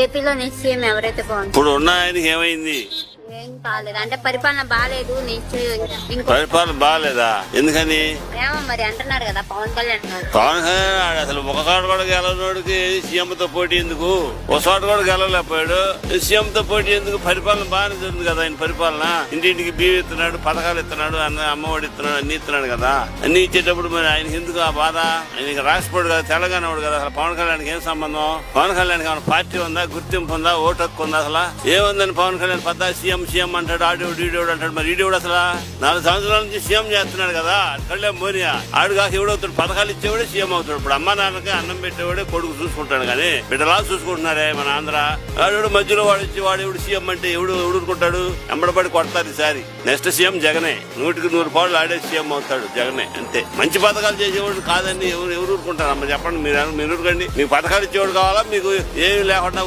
ఏపీలో నిశ్చయం ఎవరైతే బాగుంటుంది. ఇప్పుడు ఉన్న ఆయనకి ఏమైంది? ఏం కాలేదు అంటే పరిపాలన బాగాలేదు. పరిపాలన బాగాలేదా? ఎందుకని ఏమో మరి అంటున్నారు కదా పవన్ కళ్యాణ్ గారు. పవన్ కళ్యాణ్ అసలు ఒక చోట కూడా గెలవనోడికి సీఎం తో పోటీ ఎందుకు? ఒక చోట కూడా గెలవలేకపోయాడు. సీఎం తో పోటీ ఎందుకు? పరిపాలన బాగానే జరుగుతుంది కదా ఆయన పరిపాలన. ఇంటింటికి బియ్యం ఇస్తున్నాడు, పథకాలు ఇస్తున్నాడు, అమ్మఒడి ఇస్తున్నాడు, అన్ని ఇస్తున్నాడు కదా. అన్ని ఇచ్చేటప్పుడు మరి ఆయనకి ఎందుకు ఆ బాధ? ఆయనకి రాష్ట్రపతి కదా, తెలంగాణ వాడు కదా. అసలు పవన్ కళ్యాణ్కి ఏం సంబంధం? పవన్ కళ్యాణ్కి ఏమైనా పార్టీ ఉందా, గుర్తింపు ఉందా, ఓటు హక్కు ఉందా? అసలు ఏముందని పవన్ కళ్యాణ్ పద్దా సీఎం అంటాడు, ఆడేవుడు ఈడేవుడు అంటాడు. మరి ఈడేవుడు అసలు 4 సంవత్సరాల నుంచి సీఎం చేస్తున్నాడు కదా. కళ్యాణ్ మోనియా ఆడు కాక ఎవడవుతాడు? పథకాలు ఇచ్చేవాడే సీఎం అవుతాడు. ఇప్పుడు అమ్మా నాన్నకి అన్నం పెట్టేవాడే కొడుకు చూసుకుంటాడు. కానీ బిడ్డలా చూసుకుంటున్నారే మన ఆంధ్ర. ఆడు మధ్యలో వాడు వచ్చి వాడు ఎవడు సీఎం అంటే ఎవడు ఊరుకుంటాడు? ఎంబడబడి కొడతారు ఈసారి. నెక్స్ట్ సీఎం జగనే. 100కి 100 పాళ్ళు ఆడే సీఎం అవుతాడు జగనే. అంతే. మంచి పథకాలు చేసేవాడు కాదండి. ఎవరు ఊరుకుంటారు? అమ్మ చెప్పండి, మీరు ఊరుకోండి. మీకు పథకాలు ఇచ్చేవాడు కావాలా? మీకు ఏమి లేకుండా